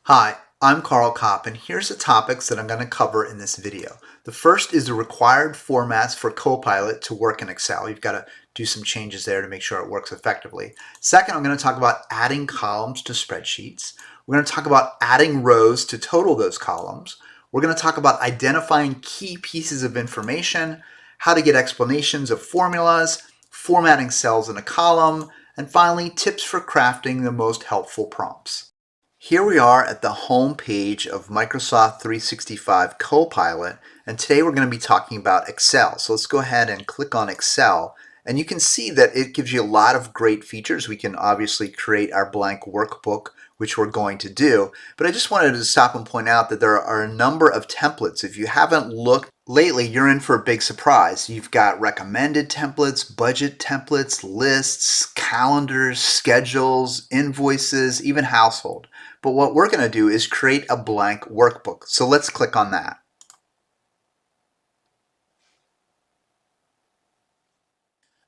Hi, I'm Karl Kapp, and here's the topics that I'm going to cover in this video. The first is the required formats for Copilot to work in Excel. You've got to do some changes there to make sure it works effectively. Second, I'm going to talk about adding columns to spreadsheets. We're going to talk about adding rows to total those columns. We're going to talk about identifying key pieces of information, how to get explanations of formulas, formatting cells in a column, and finally, tips for crafting the most helpful prompts. Here we are at the home page of Microsoft 365 Copilot, and today we're going to be talking about Excel. So let's go ahead and click on Excel, and you can see that it gives you a lot of great features. We can obviously create our blank workbook, which we're going to do, but I just wanted to stop and point out that there are a number of templates. If you haven't looked lately, you're in for a big surprise. You've got recommended templates, budget templates, lists, calendars, schedules, invoices, even household. But what we're going to do is create a blank workbook. So let's click on that.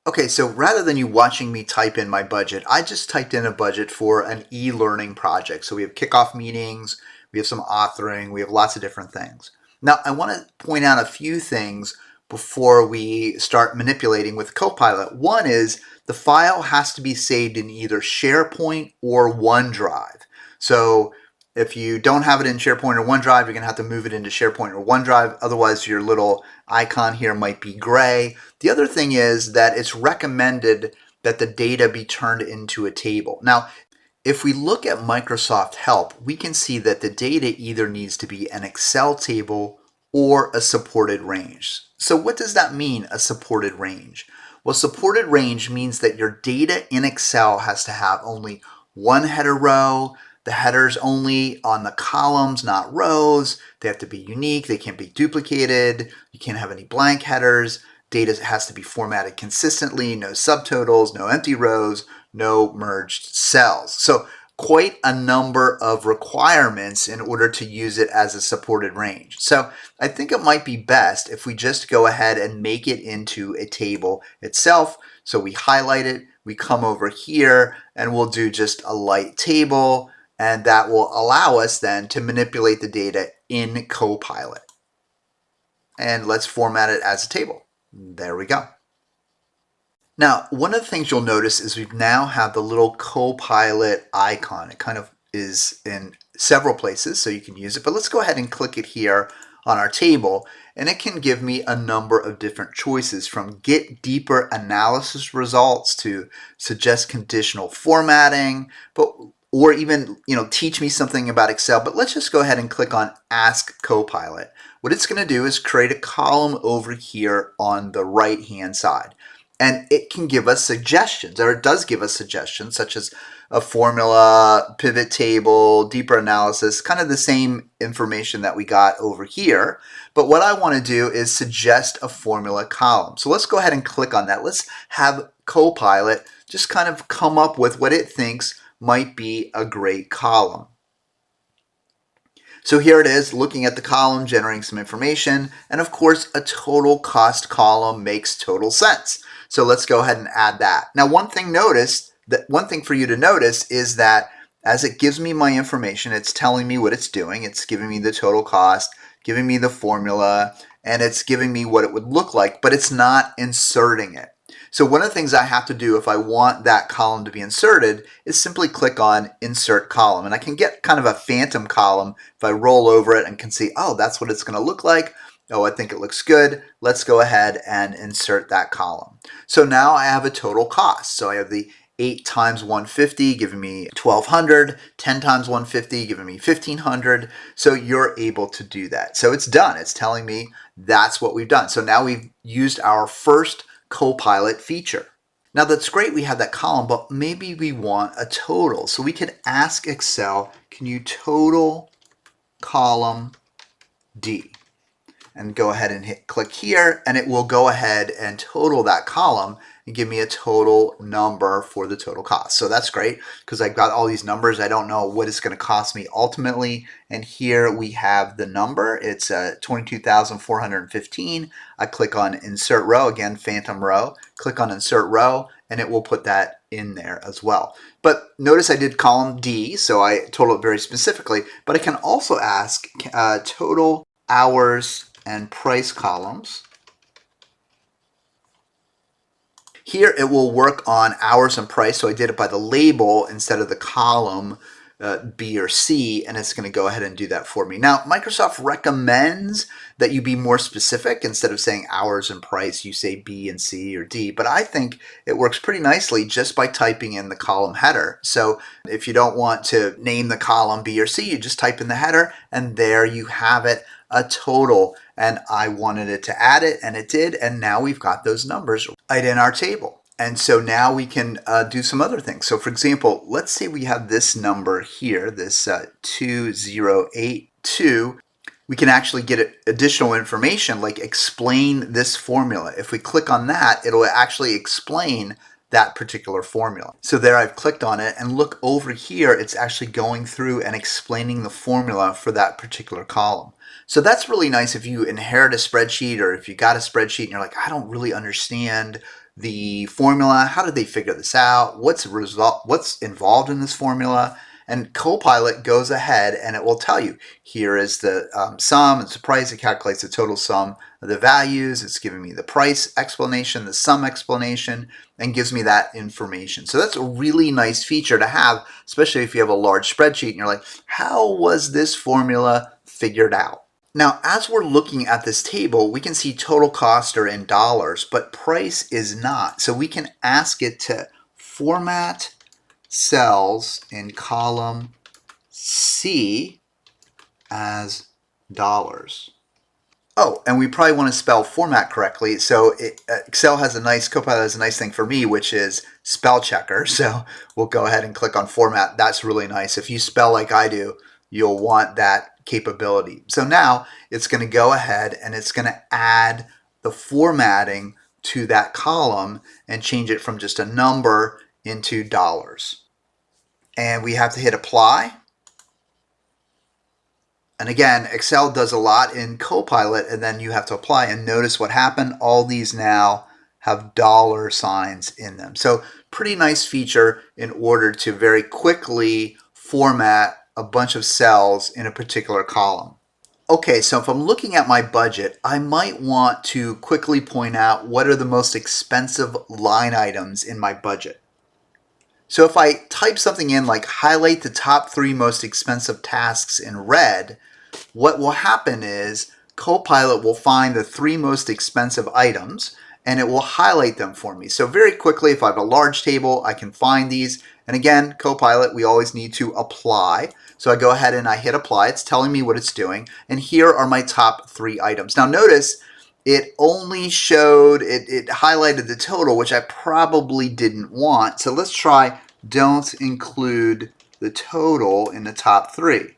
Okay, so rather than you watching me type in my budget, I just typed in a budget for an e-learning project. So we have kickoff meetings, we have some authoring, we have lots of different things. Now, I want to point out a few things before we start manipulating with Copilot. One is the file has to be saved in either SharePoint or OneDrive. So if you don't have it in SharePoint or OneDrive, you're going to have to move it into SharePoint or OneDrive. Otherwise, your little icon here might be gray. The other thing is that it's recommended that the data be turned into a table. Now, if we look at Microsoft Help, we can see that the data either needs to be an Excel table or a supported range. So what does that mean, a supported range? Well, supported range means that your data in Excel has to have only one header row. The headers only on the columns, not rows. They have to be unique. They can't be duplicated. You can't have any blank headers. Data has to be formatted consistently. No subtotals, no empty rows, no merged cells. So quite a number of requirements in order to use it as a supported range. So I think it might be best if we just go ahead and make it into a table itself. So we highlight it, we come over here, and we'll do just a light table. And that will allow us then to manipulate the data in Copilot. And let's format it as a table. There we go. Now, one of the things you'll notice is we now have the little Copilot icon. It kind of is in several places, so you can use it. But let's go ahead and click it here on our table, and it can give me a number of different choices, from get deeper analysis results to suggest conditional formatting, or even teach me something about Excel. But let's just go ahead and click on Ask Copilot. What it's going to do is create a column over here on the right hand side. And it can give us suggestions, or it does give us suggestions, such as a formula, pivot table, deeper analysis, kind of the same information that we got over here. But what I want to do is suggest a formula column. So let's go ahead and click on that. Let's have Copilot just kind of come up with what it thinks might be a great column. So here it is, looking at the column, generating some information, and of course a total cost column makes total sense. So let's go ahead and add that. Now one thing for you to notice is that as it gives me my information, it's telling me what it's doing. It's giving me the total cost, giving me the formula, and it's giving me what it would look like, but it's not inserting it. So one of the things I have to do if I want that column to be inserted is simply click on Insert Column. And I can get kind of a phantom column if I roll over it and can see, oh, that's what it's going to look like. Oh, I think it looks good. Let's go ahead and insert that column. So now I have a total cost. So I have the 8 times 150 giving me 1200, 10 times 150 giving me 1500. So you're able to do that. So it's done. It's telling me that's what we've done. So now we've used our first Copilot feature. Now that's great, we have that column, but maybe we want a total. So we could ask Excel, can you total column D? And go ahead and click here, and it will go ahead and total that column and give me a total number for the total cost. So that's great because I've got all these numbers. I don't know what it's going to cost me ultimately. And here we have the number. It's 22,415. I click on Insert Row, again, phantom row. Click on Insert Row, and it will put that in there as well. But notice I did column D, so I total it very specifically, but I can also ask total hours and price columns. Here it will work on hours and price, so I did it by the label instead of the column B or C, and it's going to go ahead and do that for me. Now, Microsoft recommends that you be more specific. Instead of saying hours and price, you say B and C or D, but I think it works pretty nicely just by typing in the column header. So if you don't want to name the column B or C, you just type in the header, and there you have it, a total. And I wanted it to add it, and it did, and now we've got those numbers right in our table. And so now we can do some other things. So for example, let's say we have this number here, this 2082. We can actually get additional information, like explain this formula. If we click on that, it'll actually explain that particular formula. So there I've clicked on it, and look over here, it's actually going through and explaining the formula for that particular column. So that's really nice if you inherit a spreadsheet, or if you got a spreadsheet and you're like, I don't really understand the formula. How did they figure this out? What's involved in this formula? And Copilot goes ahead and it will tell you, here is the sum, it's the price, it calculates the total sum of the values, it's giving me the price explanation, the sum explanation, and gives me that information. So that's a really nice feature to have, especially if you have a large spreadsheet and you're like, how was this formula figured out? Now, as we're looking at this table, we can see total cost are in dollars, but price is not. So we can ask it to format cells in column C as dollars. Oh, and we probably want to spell format correctly. So Excel has a nice, Copilot has a nice thing for me, which is spell checker. So we'll go ahead and click on format. That's really nice. If you spell like I do, you'll want that capability. So now it's going to go ahead and it's going to add the formatting to that column and change it from just a number into dollars. And we have to hit apply. And again, Excel does a lot in Copilot, and then you have to apply, and notice what happened. All these now have dollar signs in them. So pretty nice feature in order to very quickly format a bunch of cells in a particular column. Okay, so if I'm looking at my budget, I might want to quickly point out what are the most expensive line items in my budget. So if I type something in like highlight the top 3 most expensive tasks in red, what will happen is Copilot will find the 3 most expensive items and it will highlight them for me. So very quickly, if I have a large table, I can find these. And again, Copilot, we always need to apply. So I go ahead and I hit apply. It's telling me what it's doing. And here are my top 3 items. Now notice it only showed, it highlighted the total, which I probably didn't want. So let's try don't include the total in the top 3.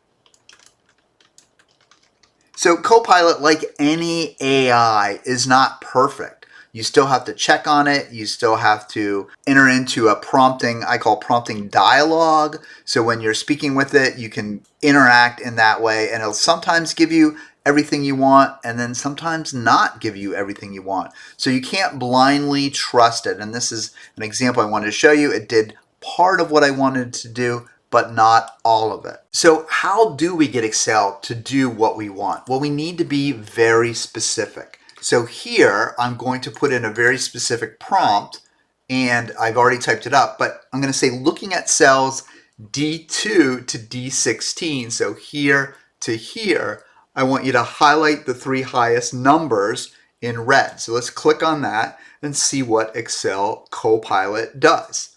So Copilot, like any AI, is not perfect. You still have to check on it. You still have to enter into a prompting, I call prompting dialogue. So when you're speaking with it, you can interact in that way, and it'll sometimes give you everything you want and then sometimes not give you everything you want. So you can't blindly trust it. And this is an example I wanted to show you. It did part of what I wanted to do, but not all of it. So how do we get Excel to do what we want? Well, we need to be very specific. So here I'm going to put in a very specific prompt, and I've already typed it up, but I'm going to say looking at cells D2 to D16, so here to here, I want you to highlight the 3 highest numbers in red. So let's click on that and see what Excel Copilot does.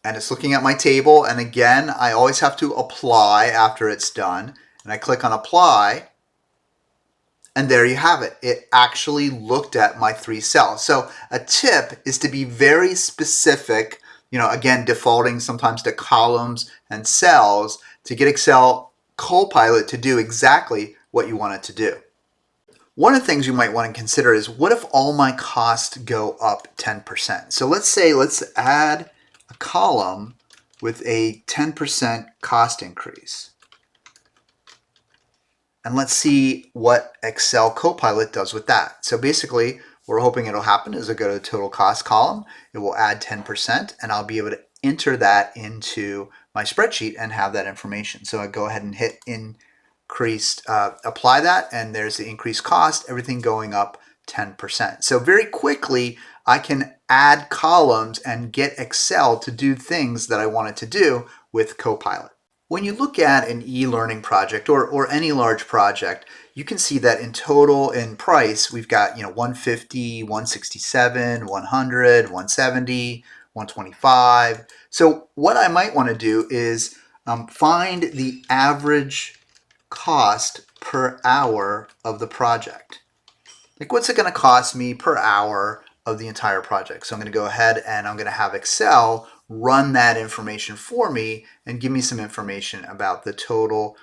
And it's looking at my table, and again, I always have to apply after it's done. And I click on apply, and there you have it. It actually looked at my 3 cells. So a tip is to be very specific, again, defaulting sometimes to columns and cells to get Excel Copilot to do exactly what you want it to do. One of the things you might want to consider is, what if all my costs go up 10%? So let's add a column with a 10% cost increase. And let's see what Excel Copilot does with that. So basically, what we're hoping it'll happen is I go to the total cost column, it will add 10%, and I'll be able to enter that into my spreadsheet and have that information. So I go ahead and hit apply that, and there's the increased cost, everything going up 10%. So very quickly, I can add columns and get Excel to do things that I want it to do with Copilot. When you look at an e-learning project or any large project, you can see that in total in price, we've got 150, 167, 100, 170, 125. So what I might want to do is find the average cost per hour of the project. Like, what's it going to cost me per hour of the entire project? So I'm going to go ahead and I'm going to have Excel run that information for me and give me some information about the total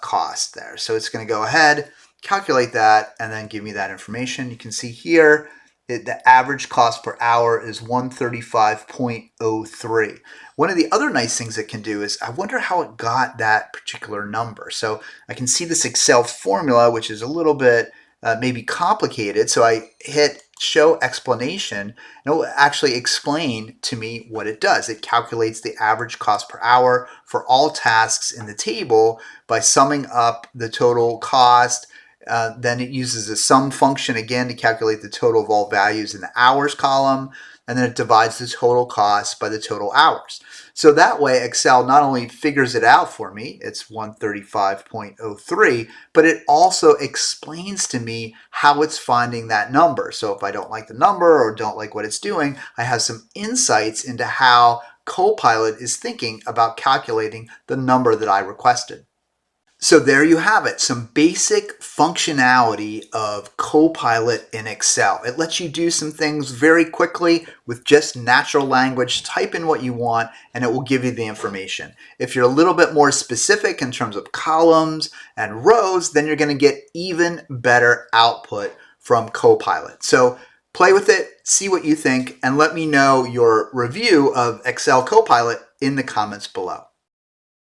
cost there. So it's going to go ahead, calculate that, and then give me that information. You can see here the average cost per hour is 135.03. One of the other nice things it can do is, I wonder how it got that particular number. So I can see this Excel formula, which is a little bit maybe complicated. So I hit show explanation, and it will actually explain to me what it does. It calculates the average cost per hour for all tasks in the table by summing up the total cost. Then it uses a sum function again to calculate the total of all values in the hours column, and then it divides the total cost by the total hours. So that way Excel not only figures it out for me, it's 135.03, but it also explains to me how it's finding that number. So if I don't like the number or don't like what it's doing, I have some insights into how Copilot is thinking about calculating the number that I requested. So there you have it, some basic functionality of Copilot in Excel. It lets you do some things very quickly with just natural language. Type in what you want and it will give you the information. If you're a little bit more specific in terms of columns and rows, then you're going to get even better output from Copilot. So play with it, see what you think, and let me know your review of Excel Copilot in the comments below.